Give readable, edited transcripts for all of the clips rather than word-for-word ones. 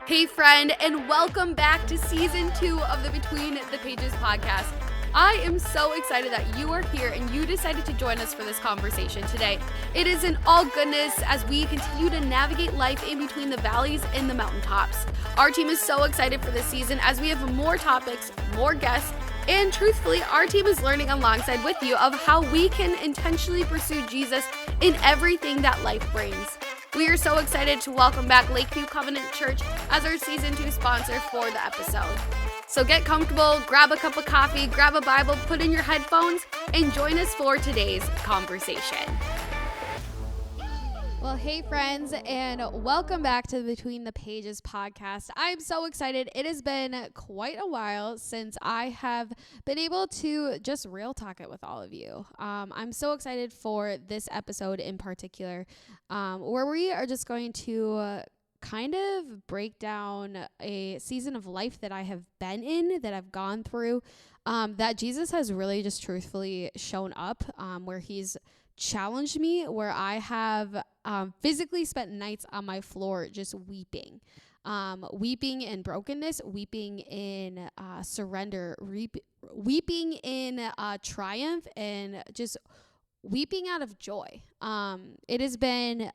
Hey friend, and welcome back to season 2 of the Between the Pages podcast. I am so excited that you are here and you decided to join us for this conversation today. It is in all goodness as we continue to navigate life in between the valleys and the mountaintops. Our team is so excited for this season as we have more topics, more guests, and truthfully, our team is learning alongside with you of how we can intentionally pursue Jesus in everything that life brings. We are so excited to welcome back Lakeview Covenant Church as our season 2 sponsor for the episode. So get comfortable, grab a cup of coffee, grab a Bible, put in your headphones, and join us for today's conversation. Well, hey friends, and welcome back to the Between the Pages podcast. I'm so excited. It has been quite a while since I have been able to just real talk it with all of you. I'm so excited for this episode in particular, where we are just going to kind of break down a season of life that I have been in, that I've gone through, that Jesus has really just truthfully shown up, where he's challenged me, where I have physically spent nights on my floor just weeping. Weeping in brokenness, weeping in surrender, weeping in triumph, and just weeping out of joy. It has been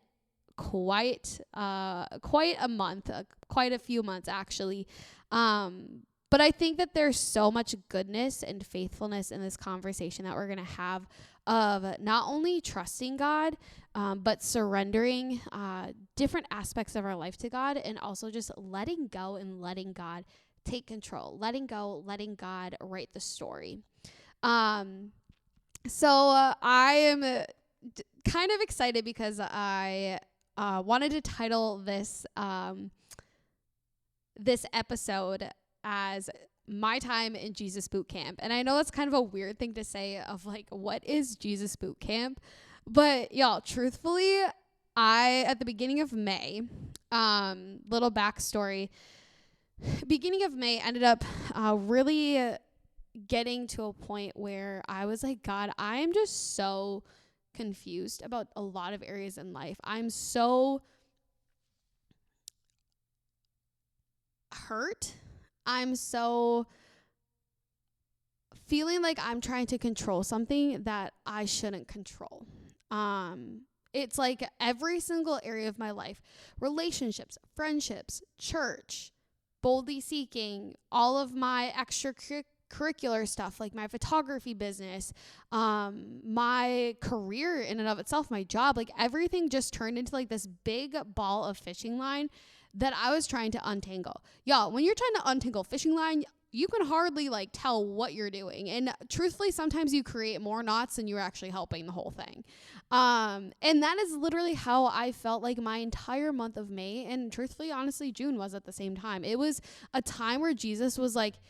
quite a month, quite a few months actually. But I think that there's so much goodness and faithfulness in this conversation that we're going to have of not only trusting God, but surrendering different aspects of our life to God, and also just letting go and letting God take control, letting go, letting God write the story. So I am kind of excited because I wanted to title this this episode as my time in Jesus boot camp. And I know that's kind of a weird thing to say of like, what is Jesus boot camp? But y'all, truthfully, at the beginning of May, little backstory, beginning of May ended up really getting to a point where I was like, God, I am just so confused about a lot of areas in life. I'm so hurt. I'm so feeling like I'm trying to control something that I shouldn't control. It's like every single area of my life, relationships, friendships, church, boldly seeking, all of my extracurricular stuff, like my photography business, my career in and of itself, my job, like everything just turned into like this big ball of fishing line that I was trying to untangle. Y'all, when you're trying to untangle fishing line, you can hardly like tell what you're doing. And truthfully, sometimes you create more knots than you're actually helping the whole thing. And that is literally how I felt like my entire month of May. And truthfully, honestly, June was at the same time. It was a time where Jesus was like,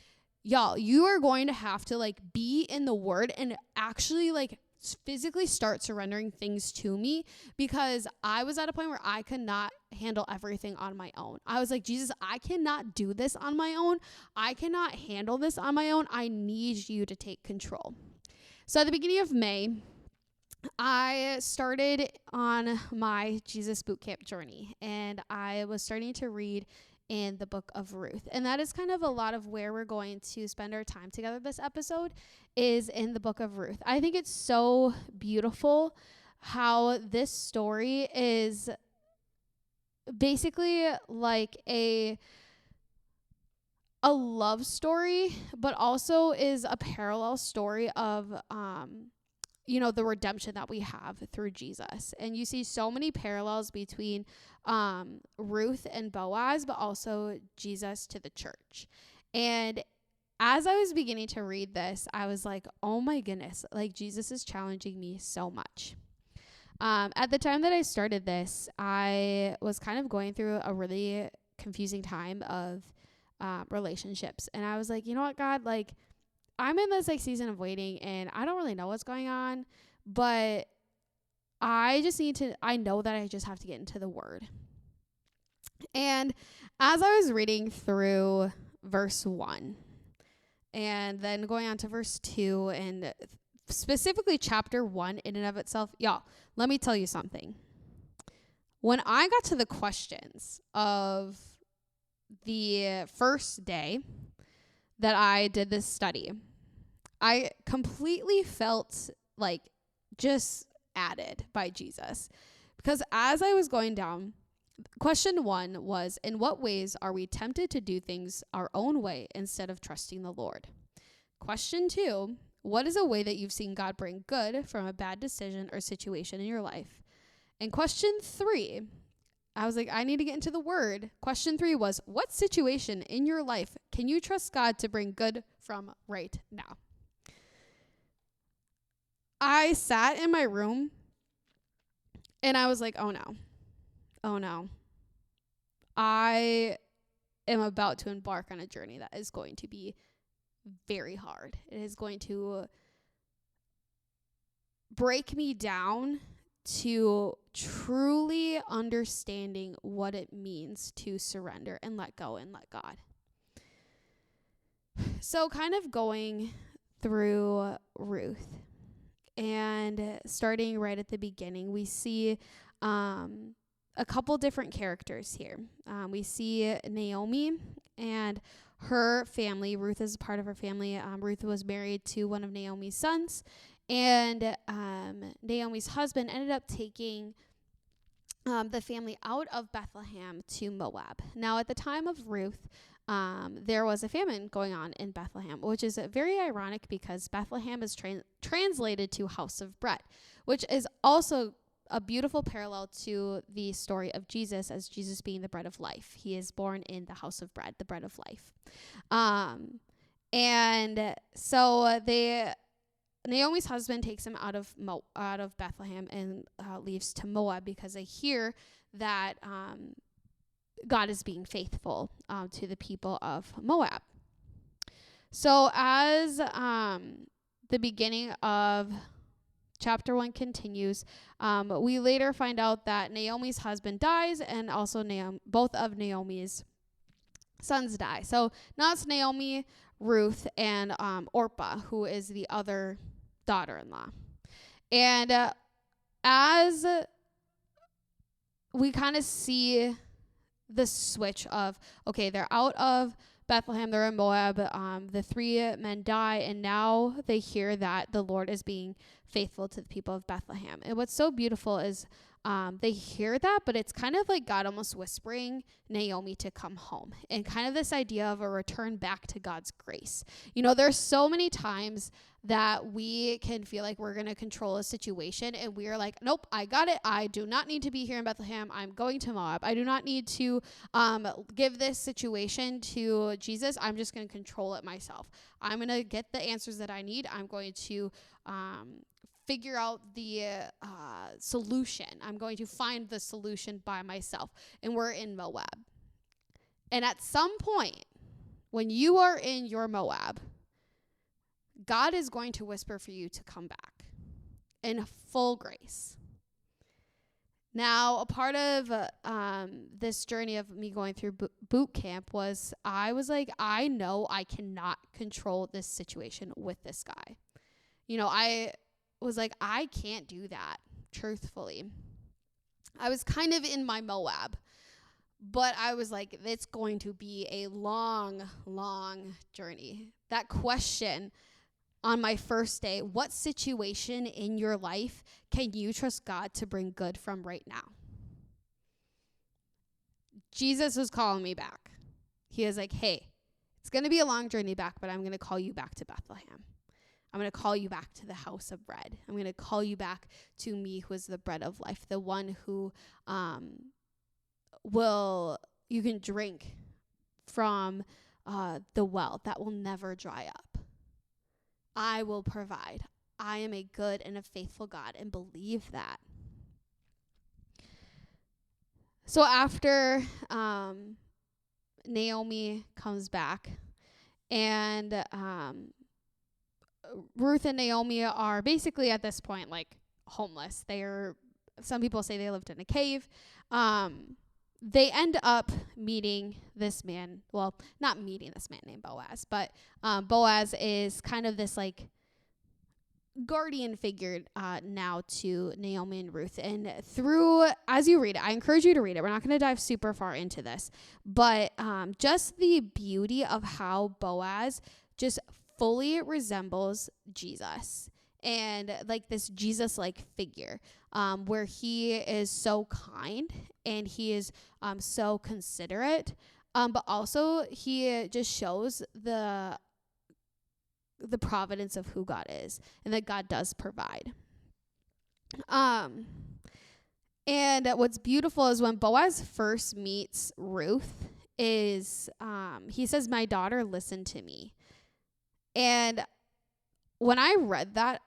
y'all, you are going to have to like be in the word and actually like physically start surrendering things to me, because I was at a point where I could not handle everything on my own. I was like, Jesus, I cannot do this on my own. I cannot handle this on my own. I need you to take control. So at the beginning of May, I started on my Jesus boot camp journey, and I was starting to read in the book of Ruth. And that is kind of a lot of where we're going to spend our time together this episode, is in the book of Ruth. I think it's so beautiful how this story is basically like a love story, but also is a parallel story of the redemption that we have through Jesus. And you see so many parallels between Ruth and Boaz, but also Jesus to the church. And as I was beginning to read this, I was like, oh my goodness, like Jesus is challenging me so much. At the time that I started this, I was kind of going through a really confusing time of relationships. And I was like, you know what, God, like I'm in this like season of waiting and I don't really know what's going on, but I know that I just have to get into the word. And as I was reading through verse 1 and then going on to verse 2 and specifically chapter 1 in and of itself, y'all, let me tell you something. When I got to the questions of the first day that I did this study, I completely felt like just added by Jesus. Because as I was going down, question 1 was, in what ways are we tempted to do things our own way instead of trusting the Lord? Question 2, what is a way that you've seen God bring good from a bad decision or situation in your life? And question 3, I was like, I need to get into the word. Question 3 was, what situation in your life can you trust God to bring good from right now? I sat in my room and I was like, oh no. I am about to embark on a journey that is going to be very hard. It is going to break me down to truly understanding what it means to surrender and let go and let God. So kind of going through Ruth and starting right at the beginning, we see a couple different characters here. We see Naomi and her family. Ruth is part of her family. Ruth was married to one of Naomi's sons, and Naomi's husband ended up taking the family out of Bethlehem to Moab. Now, at the time of Ruth, there was a famine going on in Bethlehem, which is very ironic because Bethlehem is translated to house of bread, which is also a beautiful parallel to the story of Jesus, as Jesus being the bread of life. He is born in the house of bread, the bread of life. And so Naomi's husband takes him out of Bethlehem and leaves to Moab because they hear that God is being faithful to the people of Moab. So as the beginning of chapter 1 continues, we later find out that Naomi's husband dies, and also both of Naomi's sons die. So now it's Naomi, Ruth, and Orpah, who is the other daughter-in-law. And as we kind of see the switch of, okay, they're out of Bethlehem, they're in Moab, the 3 men die, and now they hear that the Lord is being faithful to the people of Bethlehem. And what's so beautiful is they hear that, but it's kind of like God almost whispering Naomi to come home, and kind of this idea of a return back to God's grace. You know, there's so many times that we can feel like we're going to control a situation, and we are like, nope, I got it. I do not need to be here in Bethlehem. I'm going to Moab. I do not need to give this situation to Jesus. I'm just going to control it myself. I'm going to get the answers that I need. I'm going to figure out the solution. I'm going to find the solution by myself. And we're in Moab. And at some point, when you are in your Moab, God is going to whisper for you to come back in full grace. Now, a part of this journey of me going through boot camp was I was like, I know I cannot control this situation with this guy. You know, I was like, I can't do that, truthfully. I was kind of in my Moab, but I was like, it's going to be a long, long journey. That question on my first day, what situation in your life can you trust God to bring good from right now? Jesus was calling me back. He was like, hey, it's going to be a long journey back, but I'm going to call you back to Bethlehem. I'm going to call you back to the house of bread. I'm going to call you back to me, who is the bread of life, the one who you can drink from the well that will never dry up. I will provide. I am a good and a faithful God, and believe that. So after Naomi comes back, and Ruth and Naomi are basically at this point like homeless. Some people say they lived in a cave. They end up meeting this man. Well, not meeting this man named Boaz, but Boaz is kind of this like guardian figure now to Naomi and Ruth. And through, as you read it, I encourage you to read it. We're not going to dive super far into this, but just the beauty of how Boaz just fully resembles Jesus, and like this Jesus-like figure, where he is so kind and he is so considerate, but also he just shows the providence of who God is, and that God does provide. And what's beautiful is when Boaz first meets Ruth is, he says, "My daughter, listen to me." And when I read that,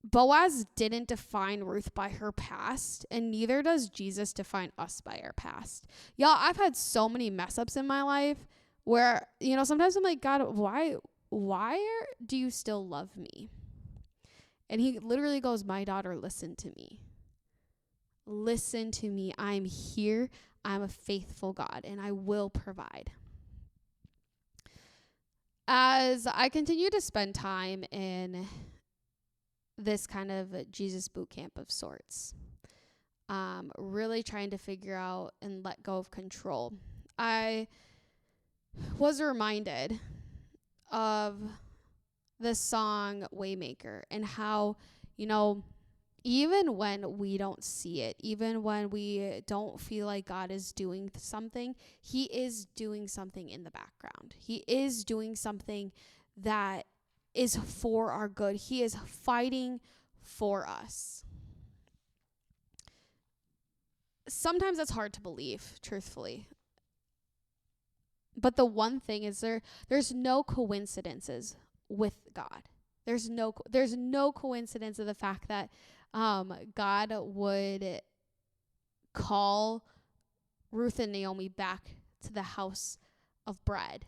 Boaz didn't define Ruth by her past, and neither does Jesus define us by our past. Y'all, I've had so many mess ups in my life where, sometimes I'm like, God, why do you still love me? And he literally goes, "My daughter, listen to me. Listen to me. I'm here. I'm a faithful God, and I will provide." As I continue to spend time in this kind of Jesus boot camp of sorts, really trying to figure out and let go of control, I was reminded of the song Waymaker, and how, even when we don't see it, even when we don't feel like God is doing something, he is doing something in the background. He is doing something that is for our good. He is fighting for us. Sometimes it's hard to believe, truthfully. But the one thing is there's no coincidences with God. There's no coincidence of the fact that God would call Ruth and Naomi back to the house of bread,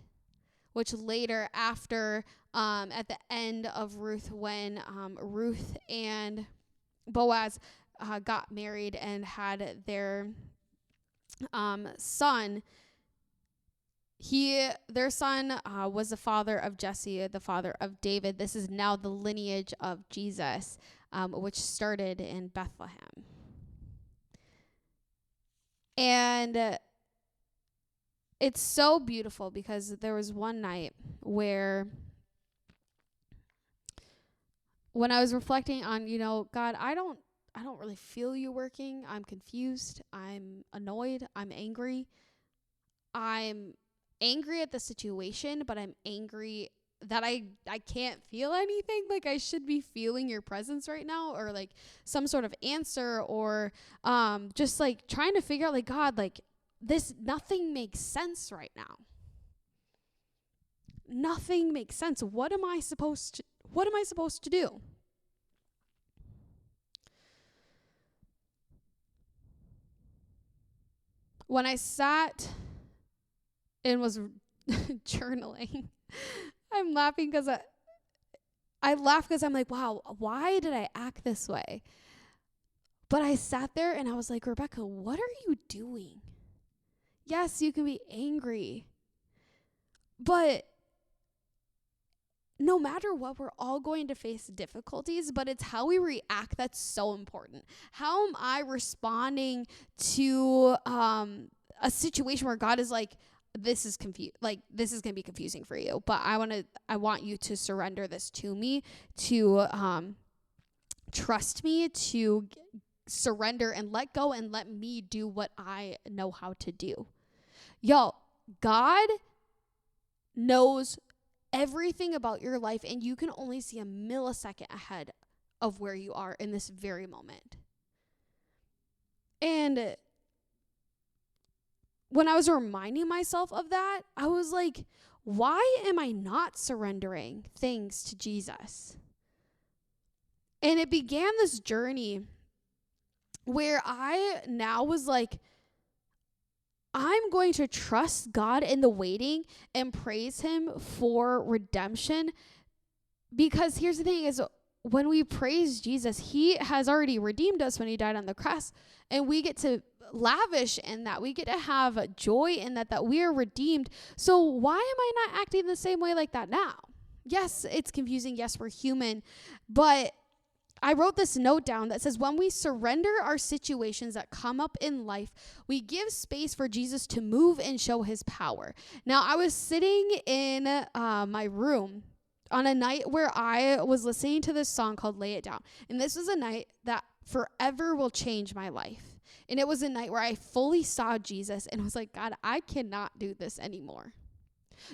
which later, after at the end of Ruth, when Ruth and Boaz got married and had their son, their son was the father of Jesse, the father of David. This is now the lineage of Jesus, which started in Bethlehem. And it's so beautiful because there was one night where, when I was reflecting on, God, I don't really feel you working. I'm confused. I'm annoyed. I'm angry. I'm angry at the situation, but I'm angry that I can't feel anything. Like, I should be feeling your presence right now, or like some sort of answer, or just like trying to figure out, like, God, like, nothing makes sense right now. Nothing makes sense. What am I supposed to do? When I sat and was journaling, I'm laughing because I laugh because I'm like, wow, why did I act this way? But I sat there and I was like, Rebecca, what are you doing? Yes, you can be angry, but no matter what, we're all going to face difficulties, but it's how we react that's so important. How am I responding to a situation where God is like, this is going to be confusing for you, but I want you to surrender this to me, to trust me, to surrender and let go and let me do what I know how to do. Y'all, God knows everything about your life, and you can only see a millisecond ahead of where you are in this very moment. And when I was reminding myself of that, I was like, why am I not surrendering things to Jesus? And it began this journey where I now was like, I'm going to trust God in the waiting and praise him for redemption. Because here's the thing is, when we praise Jesus, he has already redeemed us when he died on the cross, and we get to lavish in that. We get to have joy in that we are redeemed. So why am I not acting the same way like that now? Yes, it's confusing. Yes, we're human. But I wrote this note down that says, when we surrender our situations that come up in life, we give space for Jesus to move and show his power. Now, I was sitting in my room on a night where I was listening to this song called Lay It Down. And this was a night that forever will change my life. And it was a night where I fully saw Jesus and was like, God, I cannot do this anymore.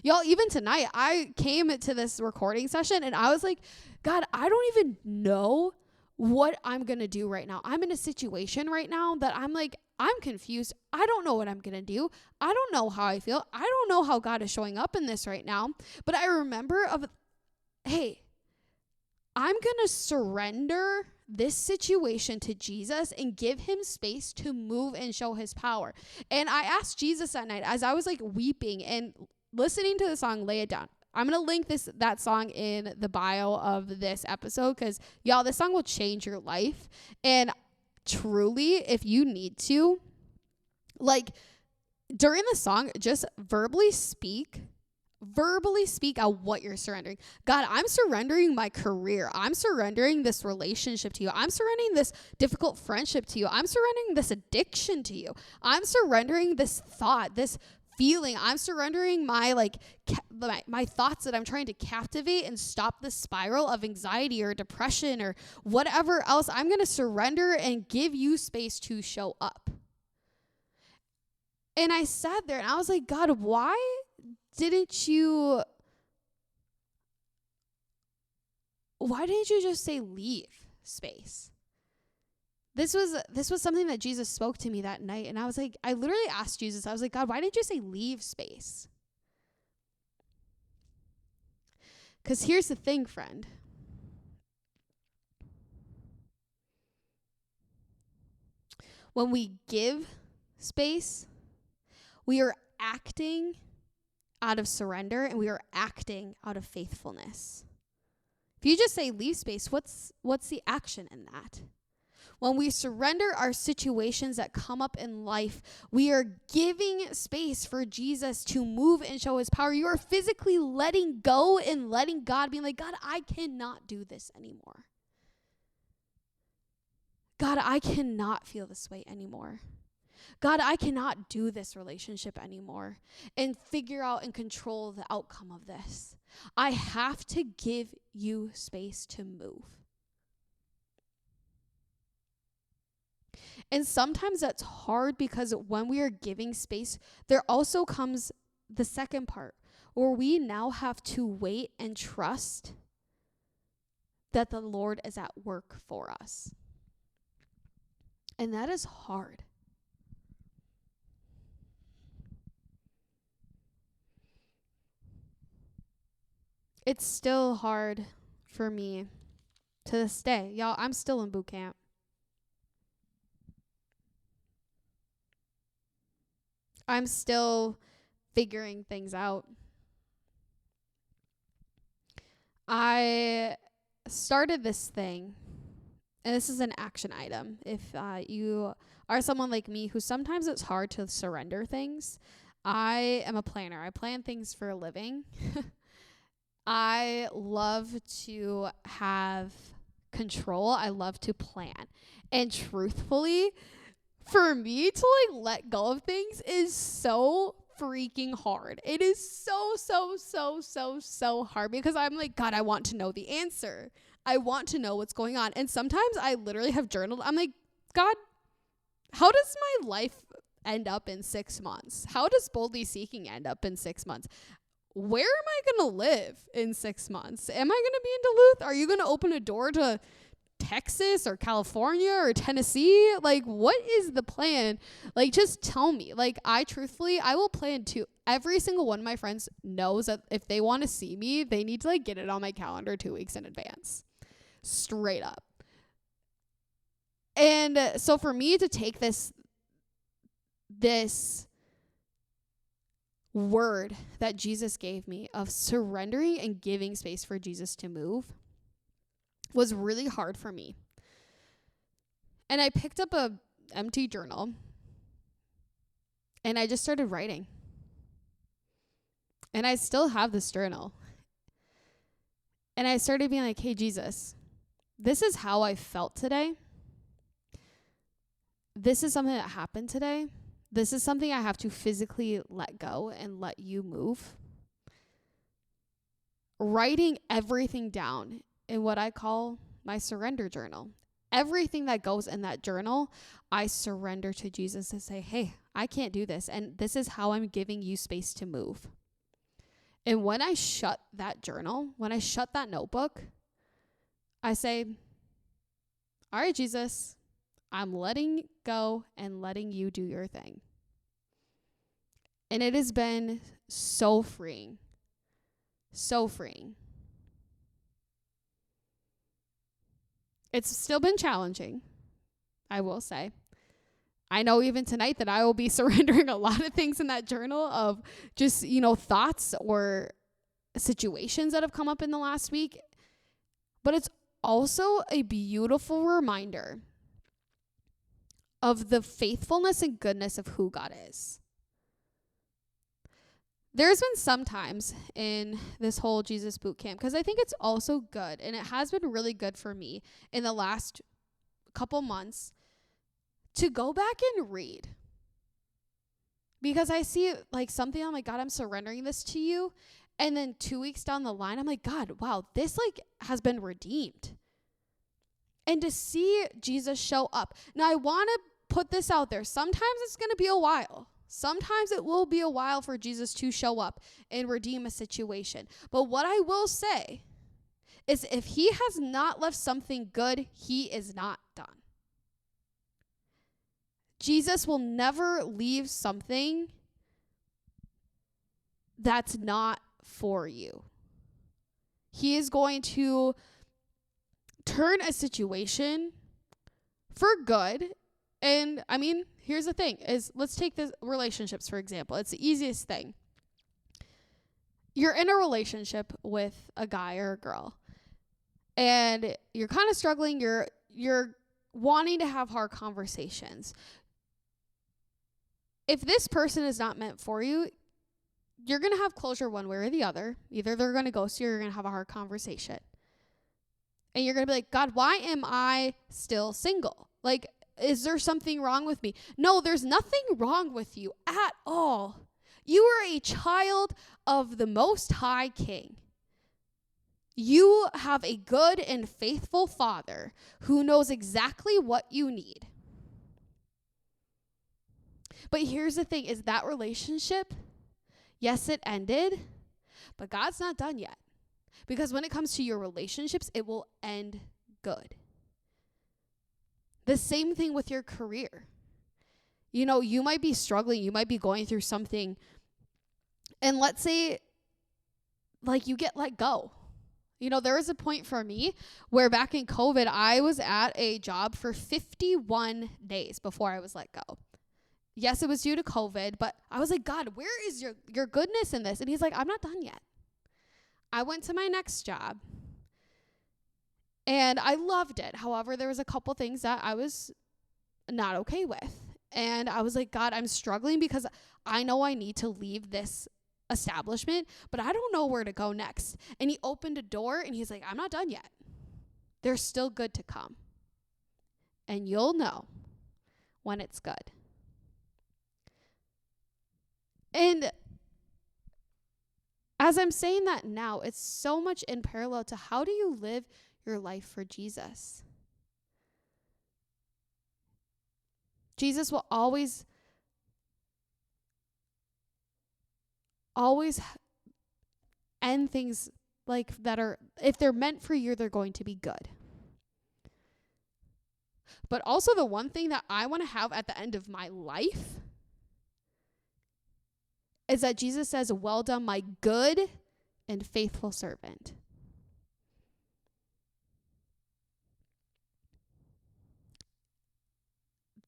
Y'all, even tonight, I came to this recording session and I was like, God, I don't even know what I'm going to do right now. I'm in a situation right now that I'm like, I'm confused. I don't know what I'm going to do. I don't know how I feel. I don't know how God is showing up in this right now. But I remember hey, I'm going to surrender this situation to Jesus and give him space to move and show his power. And I asked Jesus that night as I was like weeping and listening to the song Lay It Down. I'm going to link that song in the bio of this episode because, y'all, this song will change your life. And truly, if you need to, like, during the song, just verbally speak out what you're surrendering. God, I'm surrendering my career. I'm surrendering this relationship to you. I'm surrendering this difficult friendship to you. I'm surrendering this addiction to you. I'm surrendering this thought, this feeling. I'm surrendering my my thoughts that I'm trying to captivate and stop the spiral of anxiety or depression or whatever else. I'm going to surrender and give you space to show up. And I sat there and I was like, God, why didn't you just say leave space? This was something that Jesus spoke to me that night. And I was like, I literally asked Jesus, I was like, God, why didn't you say leave space? Because here's the thing, friend. When we give space, we are acting out of surrender and we are acting out of faithfulness. If you just say leave space, what's the action in that? When we surrender our situations that come up in life, we are giving space for Jesus to move and show his power. You are physically letting go and letting God be like, God, I cannot do this anymore. God, I cannot feel this way anymore. God, I cannot do this relationship anymore and figure out and control the outcome of this. I have to give you space to move. And sometimes that's hard because when we are giving space, there also comes the second part where we now have to wait and trust that the Lord is at work for us. And that is hard. It's still hard for me to this day. Y'all, I'm still in boot camp. I'm still figuring things out. I started this thing, and this is an action item. If you are someone like me who sometimes it's hard to surrender things, I am a planner. I plan things for a living. I love to have control. I love to plan. And truthfully, for me to let go of things is so freaking hard. It is so hard because I'm like, God, I want to know the answer. I want to know what's going on. And sometimes I literally have journaled. I'm like, God, how does my life end up in 6 months? How does Boldly Seeking end up in 6 months? Where am I going to live in 6 months? Am I going to be in Duluth? Are you going to open a door to Texas or California or Tennessee? Like, what is the plan? Like, just tell me. Like, I will plan to. Every single one of my friends knows that if they want to see me, they need to get it on my calendar 2 weeks in advance. Straight up. And so for me to take this word that Jesus gave me of surrendering and giving space for Jesus to move was really hard for me. And I picked up a empty journal and I just started writing. And I still have this journal. And I started being like, hey, Jesus, this is how I felt today. This is something that happened today. This is something I have to physically let go and let you move. Writing everything down in what I call my surrender journal. Everything that goes in that journal, I surrender to Jesus to say, hey, I can't do this. And this is how I'm giving you space to move. And when I shut that journal, when I shut that notebook, I say, all right, Jesus, I'm letting go and letting you do your thing. And it has been so freeing. So freeing. It's still been challenging, I will say. I know even tonight that I will be surrendering a lot of things in that journal of just, thoughts or situations that have come up in the last week. But it's also a beautiful reminder of the faithfulness and goodness of who God is. There's been some times in this whole Jesus boot camp, because I think it's also good, and it has been really good for me in the last couple months, to go back and read. Because I see like something, I'm like, God, I'm surrendering this to you. And then 2 weeks down the line, I'm like, God, wow, this has been redeemed. And to see Jesus show up. Now, I want to put this out there. Sometimes it's going to be a while. Sometimes it will be a while for Jesus to show up and redeem a situation. But what I will say is if he has not left something good, he is not done. Jesus will never leave something that's not for you. He is going to turn a situation for good. And I mean, here's the thing is, let's take the relationships, for example. It's the easiest thing. You're in a relationship with a guy or a girl, and you're kind of struggling. You're wanting to have hard conversations. If this person is not meant for you, you're going to have closure one way or the other. Either they're going to ghost you or you're going to have a hard conversation. And you're going to be like, God, why am I still single? Like, is there something wrong with me? No, there's nothing wrong with you at all. You are a child of the Most High King. You have a good and faithful Father who knows exactly what you need. But here's the thing, is that relationship, yes, it ended, but God's not done yet. Because when it comes to your relationships, it will end good. The same thing with your career. You might be struggling, you might be going through something, and let's say, like, you get let go. There was a point for me where back in COVID, I was at a job for 51 days before I was let go. Yes, it was due to COVID, but I was like, God, where is your goodness in this? And he's like, I'm not done yet. I went to my next job, and I loved it. However, there was a couple things that I was not okay with. And I was like, God, I'm struggling because I know I need to leave this establishment, but I don't know where to go next. And he opened a door, and he's like, I'm not done yet. There's still good to come. And you'll know when it's good. And as I'm saying that now, it's so much in parallel to how do you live your life for Jesus? Jesus will always end things like that are, if they're meant for you, they're going to be good. But also the one thing that I want to have at the end of my life is that Jesus says, well done, my good and faithful servant.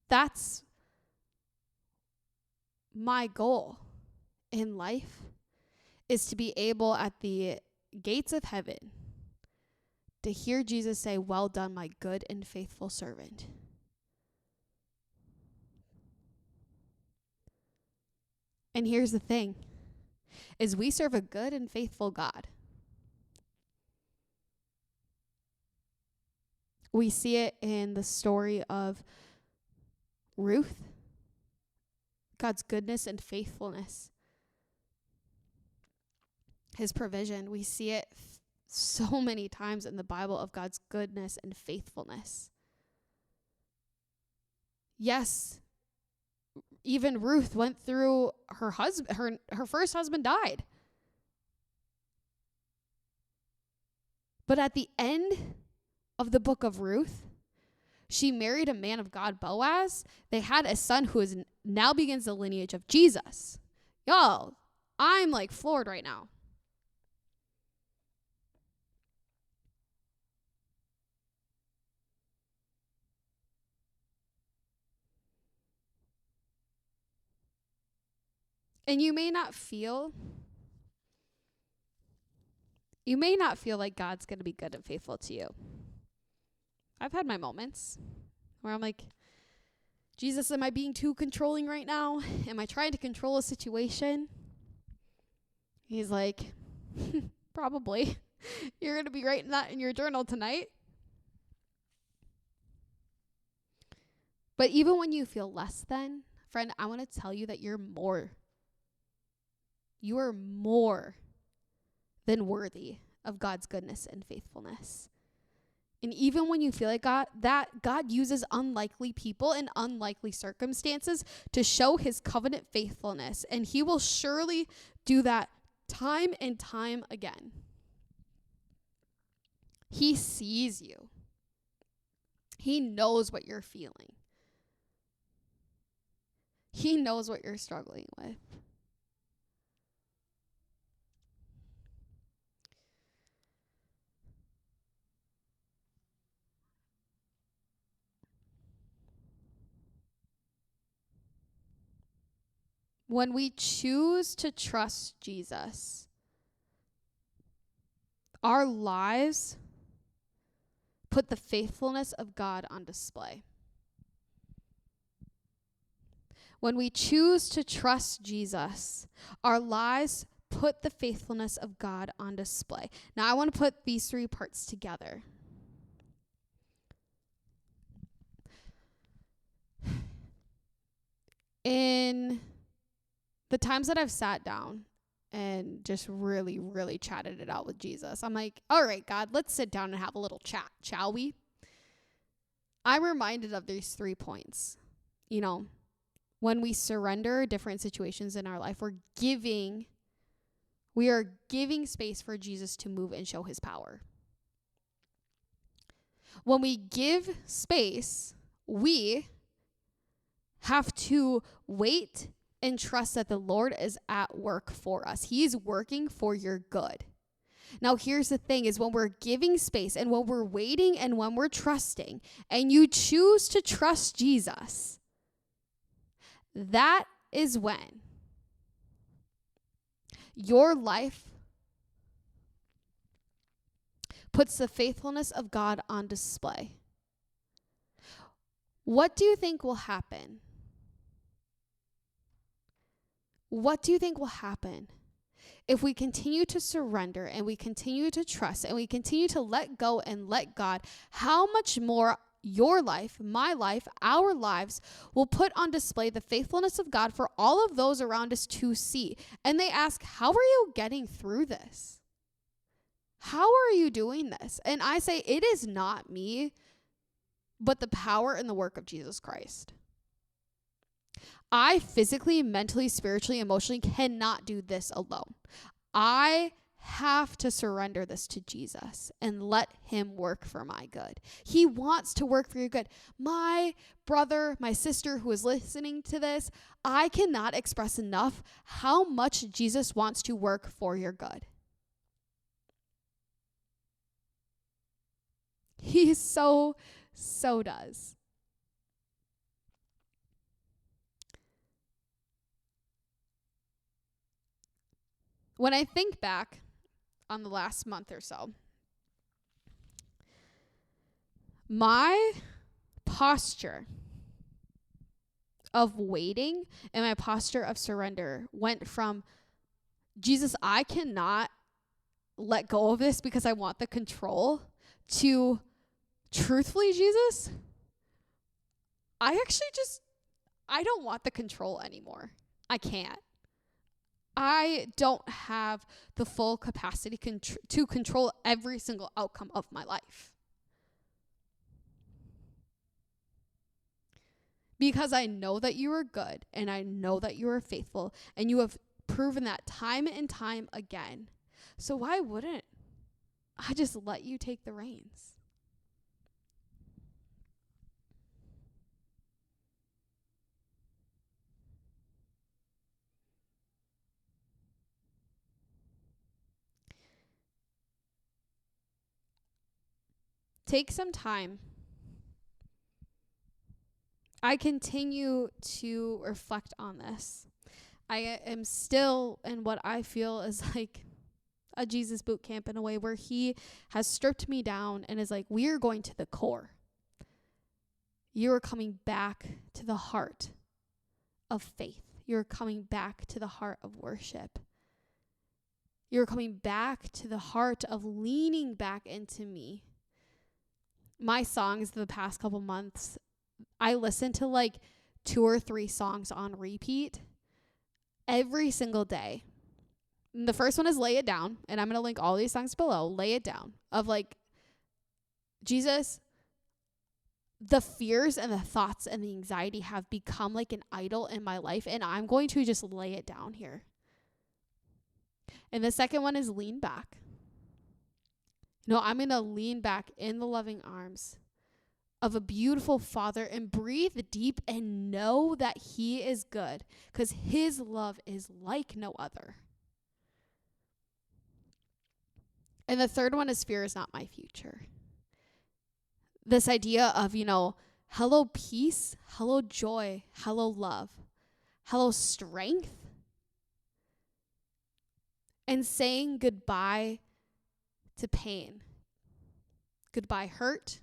That's my goal in life, is to be able at the gates of heaven to hear Jesus say, well done, my good and faithful servant. And here's the thing, is we serve a good and faithful God. We see it in the story of Ruth, God's goodness and faithfulness, his provision. We see it so many times in the Bible of God's goodness and faithfulness. Yes, even Ruth went through her husband, her first husband died. But at the end of the book of Ruth, she married a man of God, Boaz. They had a son who is now begins the lineage of Jesus. Y'all, I'm like floored right now. And you may not feel like God's going to be good and faithful to you. I've had my moments where I'm like, Jesus, am I being too controlling right now? Am I trying to control a situation? He's like, probably. You're going to be writing that in your journal tonight. But even when you feel less than, friend, I want to tell you that you're more. You are more than worthy of God's goodness and faithfulness. And even when you feel like God uses unlikely people and unlikely circumstances to show his covenant faithfulness. And he will surely do that time and time again. He sees you. He knows what you're feeling. He knows what you're struggling with. When we choose to trust Jesus, our lives put the faithfulness of God on display. When we choose to trust Jesus, our lives put the faithfulness of God on display. Now, I want to put these three parts together. In the times that I've sat down and just really, really chatted it out with Jesus, I'm like, all right, God, let's sit down and have a little chat, shall we? I'm reminded of these 3 points. You know, when we surrender different situations in our life, we are giving space for Jesus to move and show his power. When we give space, we have to wait and trust that the Lord is at work for us. He is working for your good. Now, here's the thing is when we're giving space and when we're waiting and when we're trusting and you choose to trust Jesus, that is when your life puts the faithfulness of God on display. What do you think will happen? What do you think will happen if we continue to surrender and we continue to trust and we continue to let go and let God? How much more your life, my life, our lives will put on display the faithfulness of God for all of those around us to see. And they ask, how are you getting through this? How are you doing this? And I say, it is not me, but the power and the work of Jesus Christ. I physically, mentally, spiritually, emotionally cannot do this alone. I have to surrender this to Jesus and let him work for my good. He wants to work for your good. My brother, my sister who is listening to this, I cannot express enough how much Jesus wants to work for your good. He so does. When I think back on the last month or so, my posture of waiting and my posture of surrender went from, Jesus, I cannot let go of this because I want the control, to truthfully, Jesus, I don't want the control anymore. I can't. I don't have the full capacity to control every single outcome of my life. Because I know that you are good and I know that you are faithful and you have proven that time and time again. So why wouldn't I just let you take the reins? Take some time. I continue to reflect on this. I am still in what I feel is like a Jesus boot camp in a way where he has stripped me down and is like, we are going to the core. You are coming back to the heart of faith. You're coming back to the heart of worship. You're coming back to the heart of leaning back into me. My songs the past couple months, I listened to like 2 or 3 songs on repeat every single day. And the first one is Lay It Down, and I'm going to link all these songs below. Lay It Down, of like, Jesus, the fears and the thoughts and the anxiety have become like an idol in my life, and I'm going to just lay it down here. And the second one is Lean Back. No, I'm going to lean back in the loving arms of a beautiful Father and breathe deep and know that he is good because his love is like no other. And the third one is Fear Is Not My Future. This idea of, hello peace, hello joy, hello love, hello strength, and saying goodbye to pain, goodbye hurt,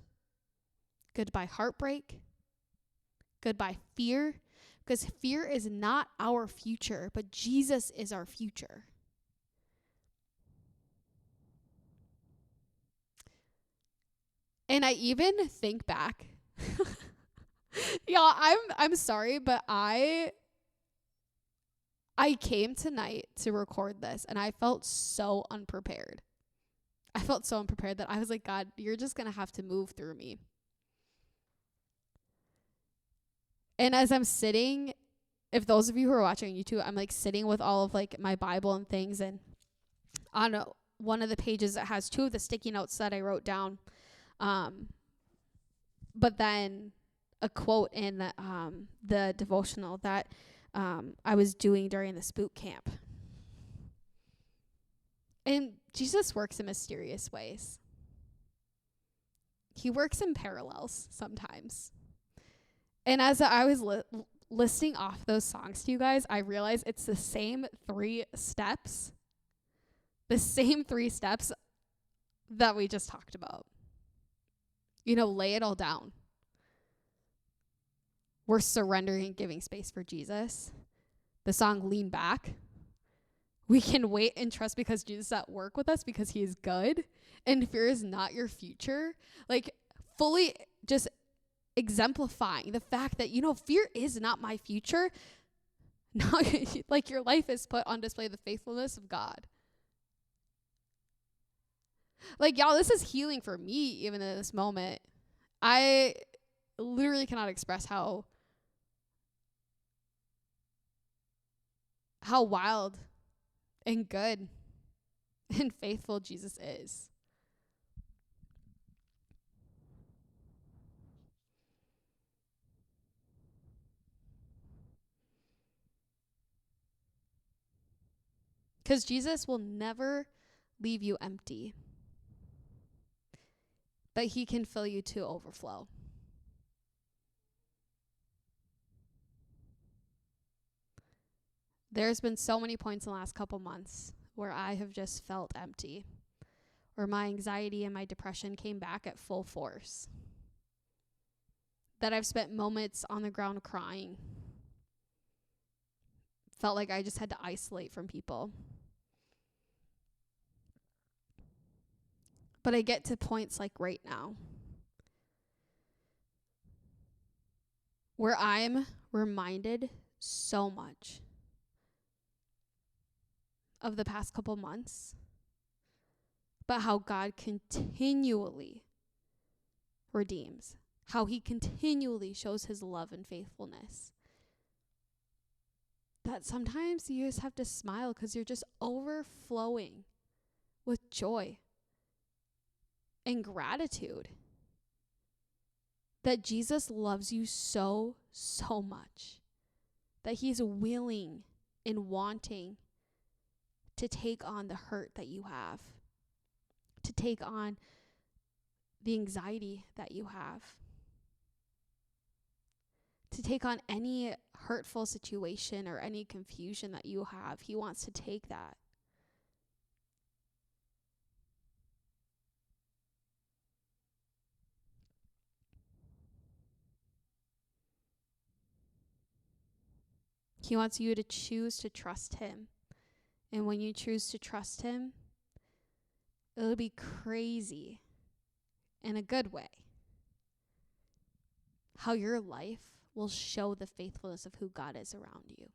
goodbye heartbreak, goodbye fear, because fear is not our future, but Jesus is our future. And I even think back, I'm sorry, but I came tonight to record this and I felt so unprepared. I felt so unprepared that I was like, God, you're just going to have to move through me. And as I'm sitting, if those of you who are watching on YouTube, I'm like sitting with all of like my Bible and things, and on one of the pages it has 2 of the sticky notes that I wrote down. But then a quote in the devotional that I was doing during this boot camp. And Jesus works in mysterious ways. He works in parallels sometimes. And as I was listing off those songs to you guys, I realized it's the same 3 steps. The same 3 steps that we just talked about. Lay it all down. We're surrendering and giving space for Jesus. The song Lean Back. We can wait and trust because Jesus is at work with us because he is good. And fear is not your future. Like fully just exemplifying the fact that, fear is not my future. No, like your life is put on display the faithfulness of God. Like, y'all, this is healing for me even in this moment. I literally cannot express how wild and good and faithful Jesus is. Because Jesus will never leave you empty, but he can fill you to overflow. There's been so many points in the last couple months where I have just felt empty, where my anxiety and my depression came back at full force, that I've spent moments on the ground crying, felt like I just had to isolate from people. But I get to points like right now where I'm reminded so much of the past couple months, but how God continually redeems, how he continually shows his love and faithfulness. That sometimes you just have to smile because you're just overflowing with joy and gratitude that Jesus loves you so, so much, that he's willing and wanting to take on the hurt that you have, to take on the anxiety that you have, to take on any hurtful situation or any confusion that you have. He wants to take that. He wants you to choose to trust him. And when you choose to trust him, it'll be crazy in a good way how your life will show the faithfulness of who God is around you.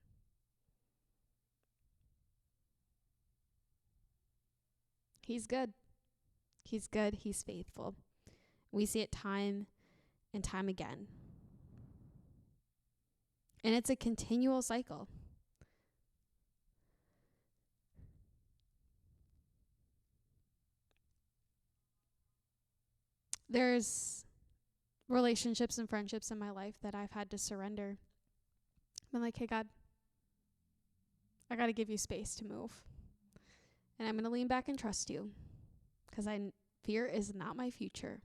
He's good. He's good. He's faithful. We see it time and time again. And it's a continual cycle. There's relationships and friendships in my life that I've had to surrender. I'm like, hey, God, I got to give you space to move. And I'm going to lean back and trust you because fear is not my future.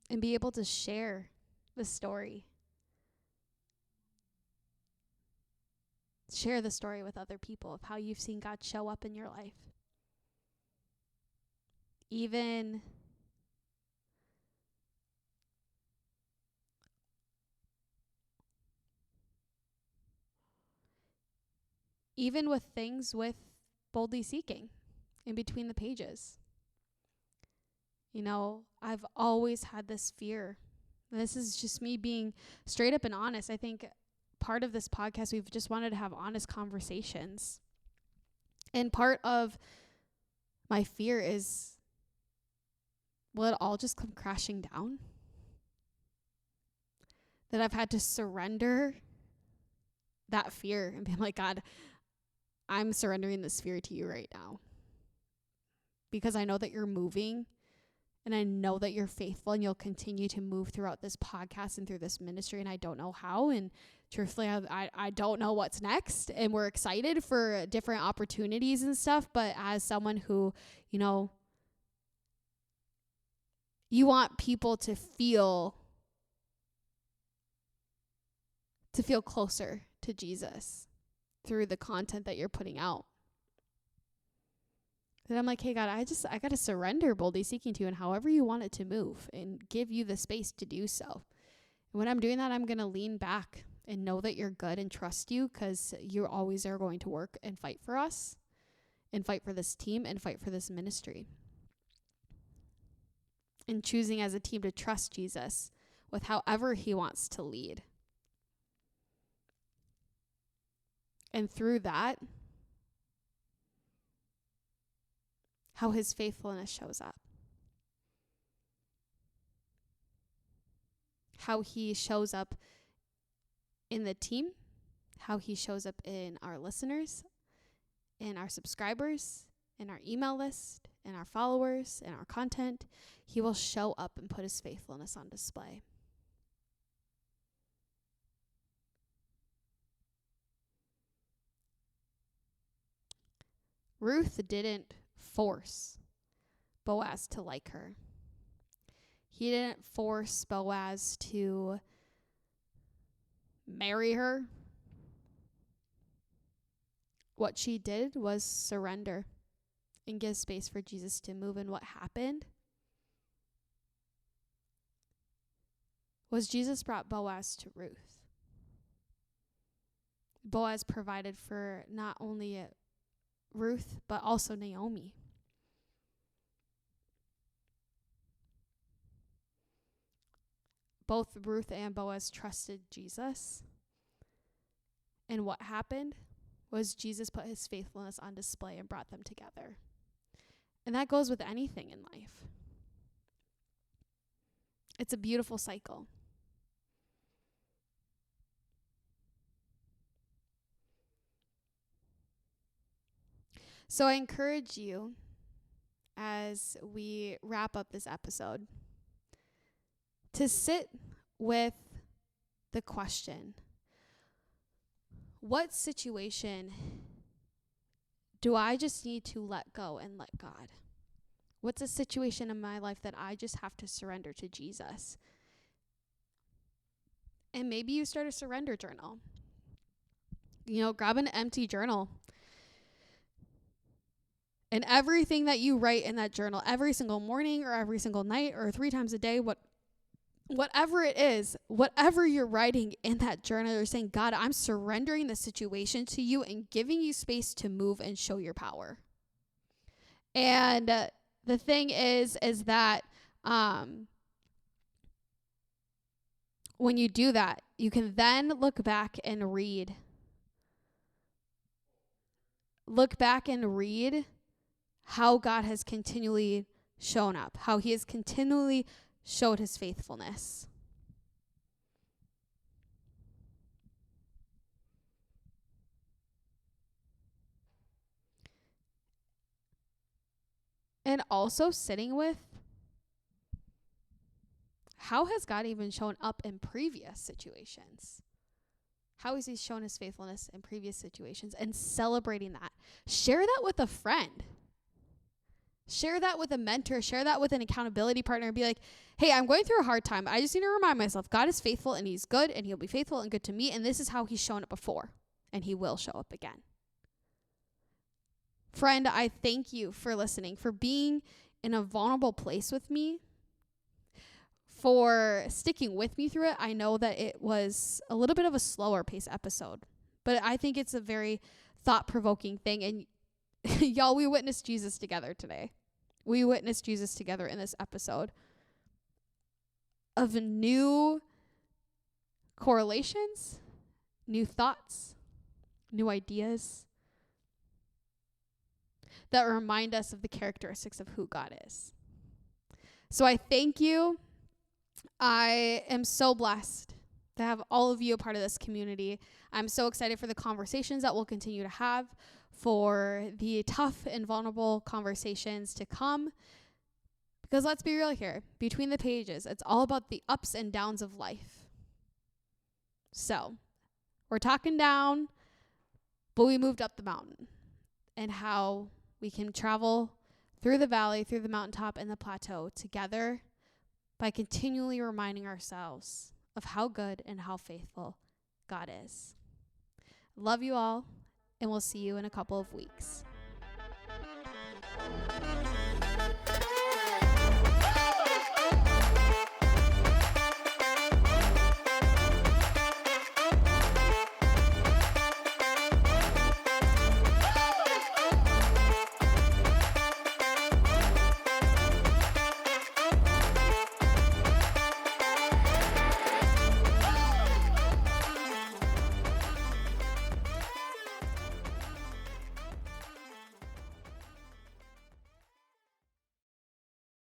And be able to share the story. Share the story with other people of how you've seen God show up in your life. Even with things with boldly seeking in between the pages. You know, I've always had this fear. This is just me being straight up and honest. I think part of this podcast, we've just wanted to have honest conversations. And part of my fear is, will it all just come crashing down? That I've had to surrender that fear and be like, God, I'm surrendering this fear to you right now. Because I know that you're moving and I know that you're faithful and you'll continue to move throughout this podcast and through this ministry. And I don't know how. And truthfully, I don't know what's next. And we're excited for different opportunities and stuff. But as someone who, you know, you want people to feel closer to Jesus through the content that you're putting out. And I'm like, hey, God, I got to surrender boldly seeking to you and however you want it to move and give you the space to do so. And when I'm doing that, I'm going to lean back and know that you're good and trust you because you always are going to work and fight for us and fight for this team and fight for this ministry. And choosing as a team to trust Jesus with however he wants to lead. And through that, how his faithfulness shows up. How he shows up in the team, how he shows up in our listeners, in our subscribers, in our email list, in our followers, in our content. He will show up and put his faithfulness on display. Ruth didn't force Boaz to like her. He didn't force Boaz to marry her. What she did was surrender and give space for Jesus to move. And what happened was Jesus brought Boaz to Ruth. Boaz provided for not only Ruth, but also Naomi. both Ruth and Boaz trusted Jesus. And what happened was Jesus put his faithfulness on display and brought them together. And that goes with anything in life. It's a beautiful cycle. So I encourage you, as we wrap up this episode, to sit with the question, what situation do I just need to let go and let God? What's a situation in my life that I just have to surrender to Jesus? And maybe you start a surrender journal. Grab an empty journal. And everything that you write in that journal, every single morning or every single night or 3 times a day, whatever it is, whatever you're writing in that journal, you're saying, God, I'm surrendering the situation to you and giving you space to move and show your power. And the thing is that when you do that, you can then look back and read how God has continually shown up, how he has continually showed his faithfulness. And also sitting with, how has God even shown up in previous situations? How has he shown his faithfulness in previous situations? And celebrating that. Share that with a friend. Share that with a mentor. Share that with an accountability partner. Be like, hey, I'm going through a hard time. I just need to remind myself, God is faithful and he's good and he'll be faithful and good to me. And this is how he's shown up before. And he will show up again. Friend, I thank you for listening, for being in a vulnerable place with me, for sticking with me through it. I know that it was a little bit of a slower pace episode, but I think it's a very thought-provoking thing. And y'all, we witnessed Jesus together today. We witnessed Jesus together in this episode of new correlations, new thoughts, new ideas that remind us of the characteristics of who God is. So I thank you. I am so blessed to have all of you a part of this community. I'm so excited for the conversations that we'll continue to have, for the tough and vulnerable conversations to come. Because let's be real here, between the pages, it's all about the ups and downs of life. So we're talking down, but we moved up the mountain, and how we can travel through the valley, through the mountaintop and the plateau together by continually reminding ourselves of how good and how faithful God is. Love you all, and we'll see you in a couple of weeks.